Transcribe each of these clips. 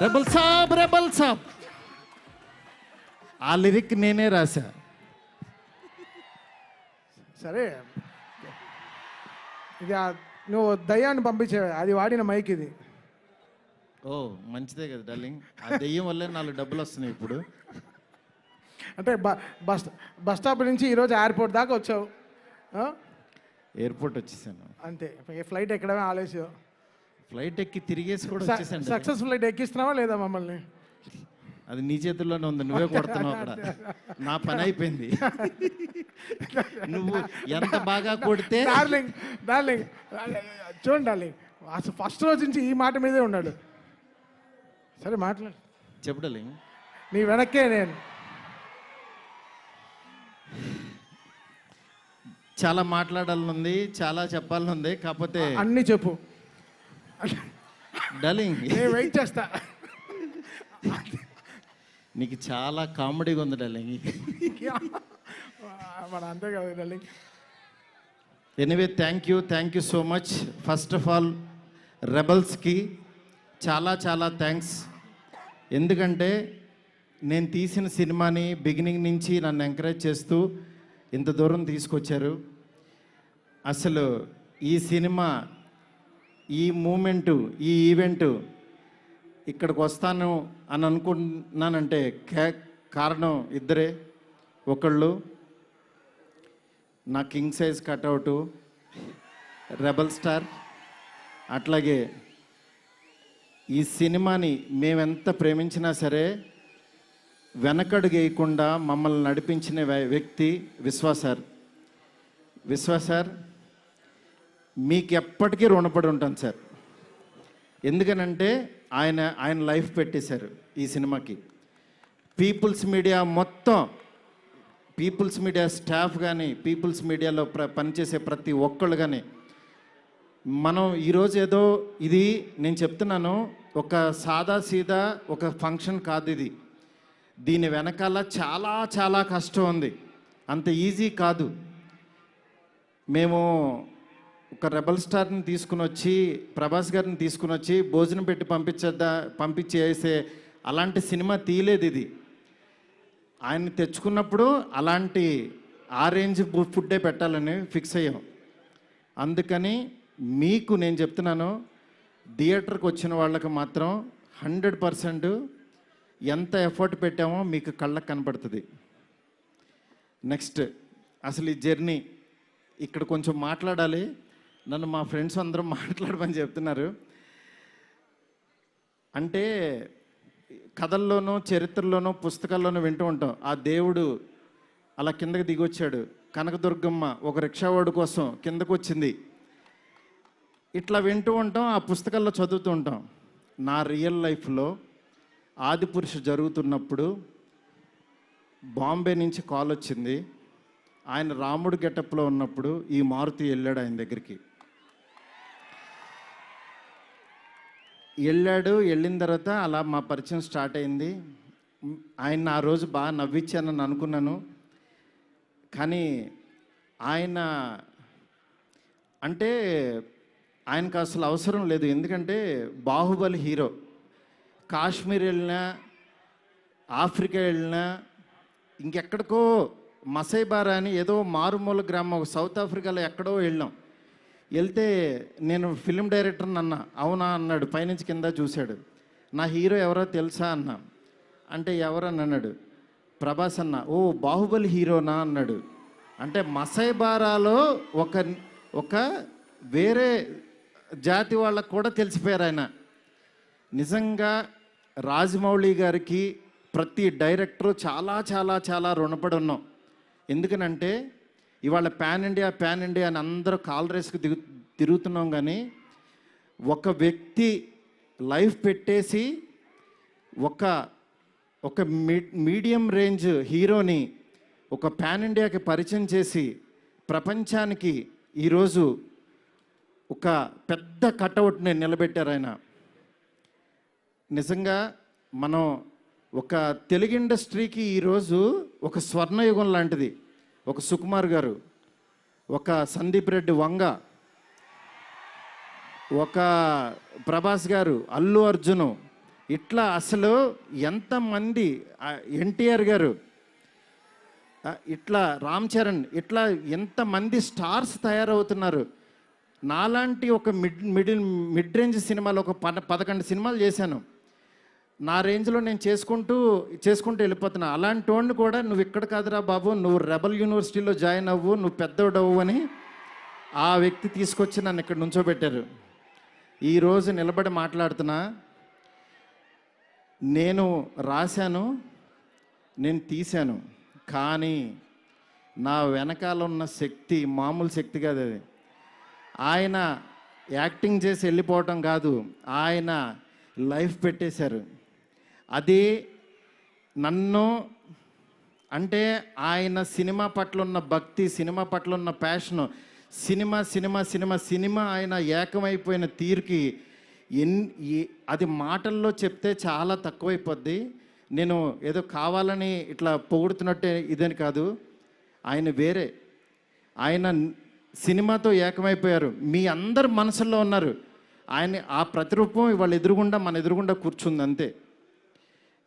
Rebel సాబ్ ఆ lyric నేనే రాశా. సరే ఇది నువ్వు దయ్యాన్ని పంపించేవా, అది వాడిన మైక్ ఇది. ఓ మంచిదే కదా డార్లింగ్, ఆ దెయ్యం వల్లే 4 డబ్బులు వస్తున్నాయి ఇప్పుడు. అంటే బస్ స్టాప్ నుంచి ఈరోజు ఎయిర్పోర్ట్ దాకా వచ్చావు. ఎయిర్పోర్ట్ వచ్చేసాను అంతే, ఫ్లైట్ ఎక్కడమే ఆలస్యం. ఫ్లైట్ ఎక్కి తిరిగేసి కూడా వచ్చేసాను. సక్సెస్ ఫ్లైట్ ఎక్కిస్తున్నావా లేదా మమ్మల్ని? అది నీ చేతుల్లోనే ఉంది, నువ్వే కొడుతున్నావు అక్కడ. నా పని అయిపోయింది. నువ్వు ఎంత బాగా కొడితే. డార్లింగ్ చూడండి డార్లింగ్, అసలు ఫస్ట్ రోజు నుంచి ఈ మాట మీదే ఉన్నాడు. సరే మాట్లాడు, చెప్పు డార్లింగ్. నీ వెనక్కే నేను. చాలా మాట్లాడాలనుంది, చాలా చెప్పాలనుంది, కాకపోతే అన్నీ చెప్పు డార్లింగ్. నేను వెయిట్ చేస్తా. నీకు చాలా కామెడీగా ఉంది డార్లింగ్. మన అంతే కదా darling. Anyway thank you so much. First of all రెబల్స్కి చాలా థ్యాంక్స్. ఎందుకంటే నేను తీసిన సినిమాని బిగినింగ్ నుంచి నన్ను ఎంకరేజ్ చేస్తూ ఇంత దూరం తీసుకొచ్చారు. అసలు ఈ సినిమా, ఈ మూమెంటు, ఈ ఈవెంటు ఇక్కడికి వస్తాను అని అనుకుంటున్నానంటే కారణం ఇద్దరే. ఒకళ్ళు నా కింగ్ సైజ్ కట్అవుటు రెబల్ స్టార్, అట్లాగే ఈ సినిమాని మేమెంత ప్రేమించినా సరే వెనకడుగు వేయకుండా మమ్మల్ని నడిపించిన వ్యక్తి విశ్వాస్ సార్. మీకు ఎప్పటికీ రుణపడి ఉంటాను సార్. ఎందుకనంటే ఆయన లైఫ్ పెట్టేశారు ఈ సినిమాకి. పీపుల్స్ మీడియా మొత్తం, పీపుల్స్ మీడియా స్టాఫ్ కానీ, పీపుల్స్ మీడియాలో పనిచేసే ప్రతి ఒక్కళ్ళు కానీ, మనం ఈరోజు ఏదో ఇది నేను చెప్తున్నాను, ఒక సీదా ఒక ఫంక్షన్ కాదు ఇది. దీని వెనకాల చాలా కష్టం ఉంది, అంత ఈజీ కాదు. మేము ఒక రెబల్ స్టార్ని తీసుకుని వచ్చి, ప్రభాస్ గారిని తీసుకుని వచ్చి భోజనం పెట్టి పంపించేసే అలాంటి సినిమా తీయలేదు ఇది. ఆయన్ని తెచ్చుకున్నప్పుడు అలాంటి ఆ రేంజ్ ఫుడ్డే పెట్టాలని ఫిక్స్ అయ్యాం. అందుకని మీకు నేను చెప్తున్నాను, థియేటర్కి వచ్చిన వాళ్ళకి మాత్రం 100% ఎంత ఎఫర్ట్ పెట్టామో మీకు కళ్ళకు కనపడుతుంది. నెక్స్ట్ అసలు ఈ జర్నీ ఇక్కడ కొంచెం మాట్లాడాలి. నన్ను మా ఫ్రెండ్స్ అందరూ మాట్లాడమని చెప్తున్నారు. అంటే కథల్లోనూ, చరిత్రలోనూ, పుస్తకాల్లోనూ వింటూ ఉంటాం, ఆ దేవుడు అలా కిందకి దిగొచ్చాడు, కనకదుర్గమ్మ ఒక రిక్షావాడు కోసం కిందకు వచ్చింది, ఇట్లా వింటూ ఉంటాం, ఆ పుస్తకాల్లో చదువుతూ ఉంటాం. నా రియల్ లైఫ్లో ఆదిపురుష జరుగుతున్నప్పుడు బాంబే నుంచి కాల్ వచ్చింది. ఆయన రాముడు గెటప్లో ఉన్నప్పుడు ఈ మారుతి వెళ్ళాడు ఆయన దగ్గరికి. వెళ్ళిన తర్వాత అలా మా పరిచయం స్టార్ట్ అయింది. ఆయన ఆ రోజు బాగా నవ్వించానని అనుకున్నాను. కానీ ఆయన అంటే ఆయనకు అసలు అవసరం లేదు. ఎందుకంటే బాహుబలి హీరో. కాశ్మీర్ వెళ్ళినా, ఆఫ్రికా వెళ్ళినా, ఇంకెక్కడికో మసైబారా అని ఏదో మారుమూల గ్రామం సౌత్ ఆఫ్రికాలో ఎక్కడో వెళ్తే నేను ఫిలిం డైరెక్టర్ని అన్నా. అవునా అన్నాడు, పైనుంచి కింద చూశాడు. నా హీరో ఎవరో తెలుసా అన్నా. అంటే ఎవరని అన్నాడు. ప్రభాస్ అన్న. ఓ బాహుబలి హీరోనా అన్నాడు. అంటే మసైబారాలో ఒక వేరే జాతి వాళ్ళకు కూడా తెలిసిపోయారు ఆయన. నిజంగా రాజమౌళి గారికి ప్రతి డైరెక్టరు చాలా రుణపడి ఉన్నాం. ఎందుకనంటే ఇవాళ పాన్ ఇండియా అని అందరూ కాల్ రేస్కి తిరుగుతున్నాం. కానీ ఒక వ్యక్తి లైఫ్ పెట్టేసి ఒక మీడియం రేంజ్ హీరోని ఒక పాన్ ఇండియాకి పరిచయం చేసి ప్రపంచానికి ఈరోజు ఒక పెద్ద కటౌట్ని నిలబెట్టారు ఆయన. నిజంగా మనం ఒక తెలుగు ఇండస్ట్రీకి ఈరోజు ఒక స్వర్ణయుగం లాంటిది. ఒక సుకుమార్ గారు, ఒక సందీప్ రెడ్డి వంగ, ఒక ప్రభాస్ గారు, అల్లు అర్జును, ఇట్లా అసలు ఎంతమంది ఎన్టీఆర్ గారు, ఇట్లా రామ్ చరణ్, ఇట్లా ఎంతమంది స్టార్స్ తయారవుతున్నారు. నాలాంటి ఒక మిడ్ రేంజ్ సినిమాలు ఒక 11 సినిమాలు చేశాను. నా రేంజ్లో నేను చేసుకుంటూ వెళ్ళిపోతున్నా. అలాంటి వాడిని కూడా నువ్వు ఇక్కడ కాదురా బాబు, నువ్వు రెబల్ యూనివర్సిటీలో జాయిన్ అవ్వు, నువ్వు పెద్దోడవు అని ఆ వ్యక్తి తీసుకొచ్చి నన్ను ఇక్కడ నుంచోబెట్టారు. ఈరోజు నిలబడి మాట్లాడుతున్నా. నేను రాశాను, నేను తీశాను, కానీ నా వెనకాల ఉన్న శక్తి మామూలు శక్తి కాదు. అది ఆయన యాక్టింగ్ చేసి వెళ్ళిపోవటం కాదు, ఆయన లైఫ్ పెట్టేశారు. అది నన్ను అంటే ఆయన సినిమా పట్ల ఉన్న భక్తి, సినిమా పట్ల ఉన్న ప్యాషను, సినిమా ఆయన ఏకమైపోయిన తీరుకి అది మాటల్లో చెప్తే చాలా తక్కువైపోద్ది. నేను ఏదో కావాలని ఇట్లా పొగుడుతున్నట్టే ఇదని కాదు. ఆయన వేరే, ఆయన సినిమాతో ఏకమైపోయారు. మీ అందరు మనసుల్లో ఉన్నారు. ఆయన ఆ ప్రతిరూపం ఇవాళ మన ఎదురుగుండా కూర్చుంది అంతే.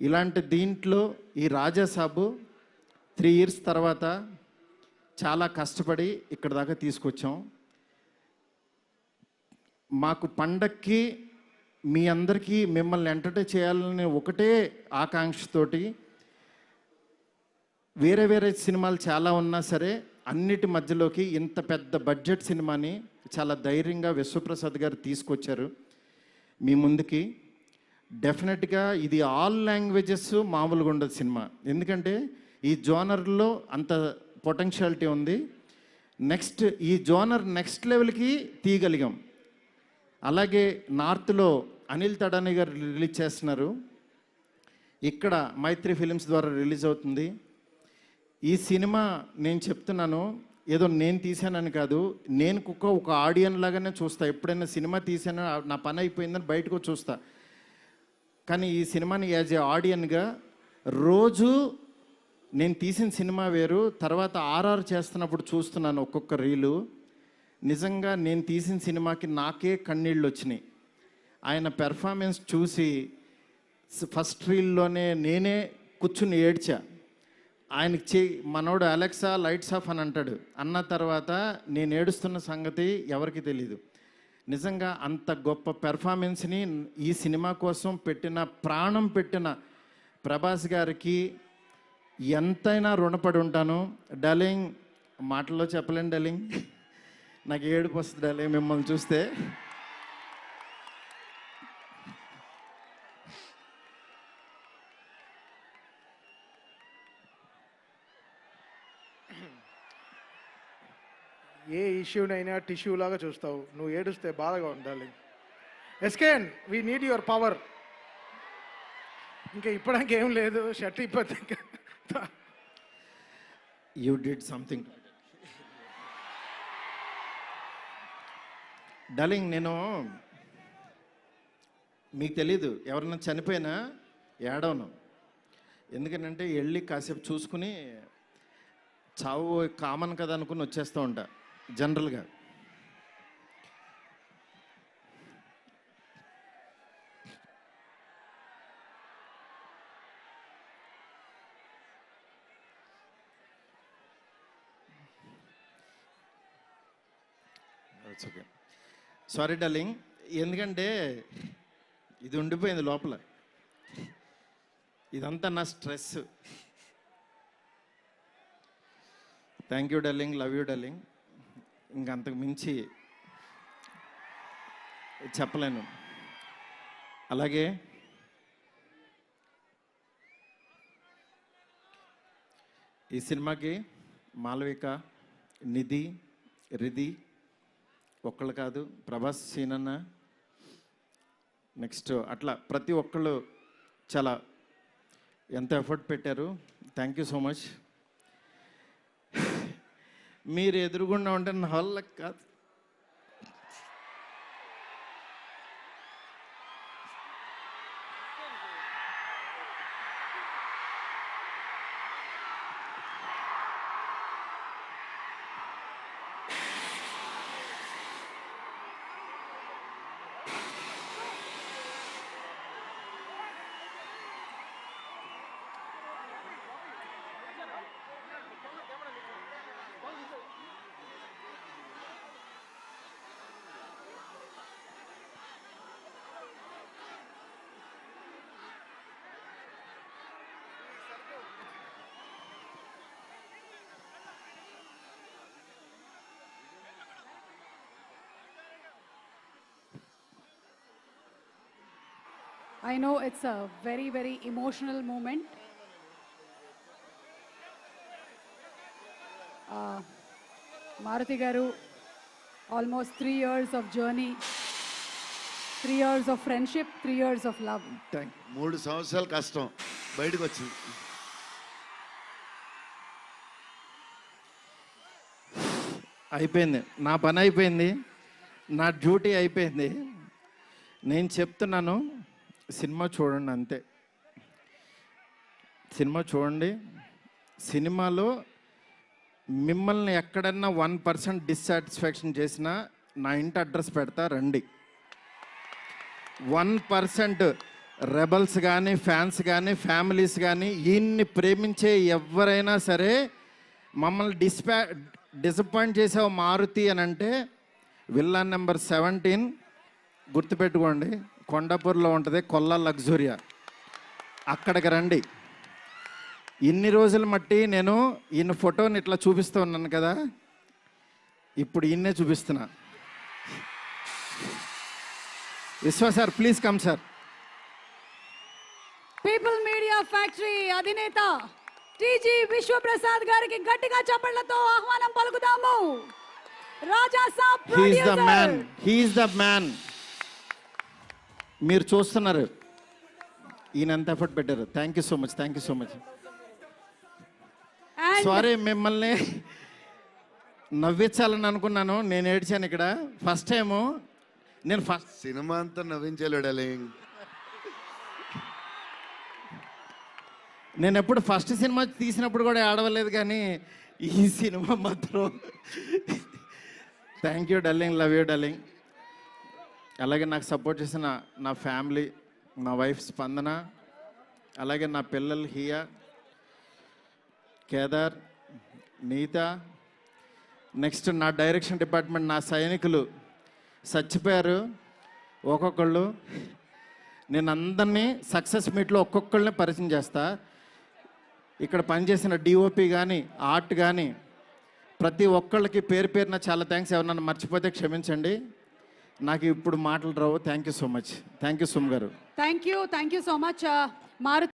ఇలాంటి దీంట్లో ఈ రాజాసాబు 3 years తర్వాత చాలా కష్టపడి ఇక్కడ దాకా తీసుకొచ్చాం. మాకు పండక్కి మీ అందరికీ మిమ్మల్ని ఎంటర్టైన్ చేయాలని ఒకటే ఆకాంక్షతోటి వేరే సినిమాలు చాలా ఉన్నా సరే అన్నిటి మధ్యలోకి ఇంత పెద్ద బడ్జెట్ సినిమాని చాలా ధైర్యంగా విశ్వప్రసాద్ గారు తీసుకొచ్చారు మీ ముందుకి. డెఫినెట్గా ఇది ఆల్ లాంగ్వేజెస్ మామూలుగా ఉండదు సినిమా, ఎందుకంటే ఈ జోనర్లో అంత పొటెన్షియాలిటీ ఉంది. నెక్స్ట్ ఈ జోనర్ నెక్స్ట్ లెవెల్కి తీయగలిగాం. అలాగే నార్త్లో అనిల్ తడాని గారు రిలీజ్ చేస్తున్నారు, ఇక్కడ మైత్రి ఫిలిమ్స్ ద్వారా రిలీజ్ అవుతుంది. ఈ సినిమా నేను చెప్తున్నాను, ఏదో నేను తీసానని కాదు, నేను ఒక ఆడియన్ లాగానే చూస్తా. ఎప్పుడైనా సినిమా తీసానో నా పని అయిపోయిందని బయటకు చూస్తా. కానీ ఈ సినిమాని యాజ్ ఏ ఆడియన్గా రోజు నేను తీసిన సినిమా వేరు, తర్వాత ఆర్ఆర్ చేస్తున్నప్పుడు చూస్తున్నాను ఒక్కొక్క రీలు. నిజంగా నేను తీసిన సినిమాకి నాకే కన్నీళ్ళు వచ్చినాయి. ఆయన పెర్ఫార్మెన్స్ చూసి ఫస్ట్ రీల్లోనే నేనే కూర్చుని ఏడ్చా. ఆయనకి మనోడు అలెక్సా లైట్స్ ఆఫ్ అని అంటాడు, అన్న తర్వాత నేను ఏడుస్తున్న సంగతి ఎవరికి తెలీదు. నిజంగా అంత గొప్ప పెర్ఫార్మెన్స్ని ఈ సినిమా కోసం ప్రాణం పెట్టిన ప్రభాస్ గారికి ఎంతైనా రుణపడి ఉంటాను. డార్లింగ్, మాటల్లో చెప్పలేను డార్లింగ్, నాకు ఏడుపు వస్తుంది డార్లింగ్ మిమ్మల్ని చూస్తే. ఏ ఇష్యూనైనా టిష్యూ లాగా చూస్తావు, నువ్వు ఏడుస్తే బాధగా ఉండాలి. ఎస్కేన్, వీ నీడ్ యువర్ పవర్. ఇంకా ఇప్పడానికి ఏం లేదు, షర్ట్ ఇప్పటి యూ డిడ్ సంథింగ్ డార్లింగ్. నేను మీకు తెలీదు, ఎవరన్నా చనిపోయినా ఏడవను. ఎందుకంటే వెళ్ళి కాసేపు చూసుకుని చావు కామన్ కదా అనుకుని వచ్చేస్తూ ఉంటా జనరల్గా. ఓకే, సారీ డార్లింగ్, ఎందుకంటే ఇది ఉండిపోయింది లోపల, ఇదంతా నా stress. Thank you darling, love you darling. ఇంకంతకు మించి చెప్పలేను. అలాగే ఈ సినిమాకి మాలవిక, నిధి, రిధి ఒక్కళ్ళు కాదు, ప్రభాస్, సీనన్న, నెక్స్ట్ అట్లా ప్రతి ఒక్కళ్ళు చాలా ఎంత ఎఫర్ట్ పెట్టారు. Thank you so much. మీరు ఎదురుగుండా ఉంటే నా వాళ్ళకి కాదు. I know it's a very, very emotional moment. Maruti garu, almost 3 years of journey, 3 years of friendship, 3 years of love. Thank 3 సంవత్సరాలు కష్టం బయటకు వచ్చింది. అయిపోయింది, నా పని అయిపోయింది, నా డ్యూటీ అయిపోయింది. నేను చెప్తున్నాను, సినిమా చూడండి అంతే. సినిమా చూడండి. సినిమాలో మిమ్మల్ని ఎక్కడన్నా 1% డిస్సాటిస్ఫాక్షన్ చేసినా నా ఇంటి అడ్రస్ పెడతా, రండి. 1% రెబల్స్ కానీ, ఫ్యాన్స్ కానీ, ఫ్యామిలీస్ కానీ, ఈయన్ని ప్రేమించే ఎవరైనా సరే మమ్మల్ని డిసప్పాయింట్ చేసావు మారుతి అని అంటే విల్లా నెంబర్ 17 గుర్తుపెట్టుకోండి, కొండాపూర్లో ఉంటుంది, కొల్లా లగ్జూరియా, అక్కడికి రండి. ఇన్ని రోజులు మట్టి నేను ఈయన ఫోటోని ఇట్లా చూపిస్తూ ఉన్నాను కదా, ఇప్పుడు ఈయన్నే చూపిస్తున్నా. Vishwa sir, please come sir. People media factory అధినేత టీజీ విశ్వప్రసాద్ గారికి గట్టిగా చప్పట్లతో ఆహ్వానం పలుకుదాము. Raja Saab he's the man, producer. He's the man. మీరు చూస్తున్నారు ఈయన ఎంత ఎఫర్ట్ పెట్టారు. Thank you so much, thank you so much. And sorry, మిమ్మల్ని నవ్వించాలని అనుకున్నాను, నేను ఏడ్చాను ఇక్కడ. ఫస్ట్ టైము నేను సినిమా అంతా నవ్వించలేడు డార్లింగ్. నేను ఎప్పుడు ఫస్ట్ సినిమా తీసినప్పుడు కూడా ఆడవలేదు, కానీ ఈ సినిమా మాత్రం thank you darling, love you darling. అలాగే నాకు సపోర్ట్ చేసిన నా ఫ్యామిలీ, నా వైఫ్ స్పందన, అలాగే నా పిల్లలు హియా, కేదార్, నీత, నెక్స్ట్ నా డైరెక్షన్ డిపార్ట్మెంట్, నా సైనికులు చచ్చిపోయారు ఒక్కొక్కళ్ళు. నేను అందరినీ సక్సెస్ మీట్లో ఒక్కొక్కళ్ళని పరిచయం చేస్తా. ఇక్కడ పనిచేసిన డిఓపి కానీ, ఆర్ట్ కానీ, ప్రతి ఒక్కళ్ళకి పేరు పేరున చాలా థ్యాంక్స్. ఎవరన్నా మర్చిపోతే క్షమించండి, నాకు ఇప్పుడు మాటలు రావు. Thank you so much. Thank you సుమ్ గారు. Thank you so much Maruti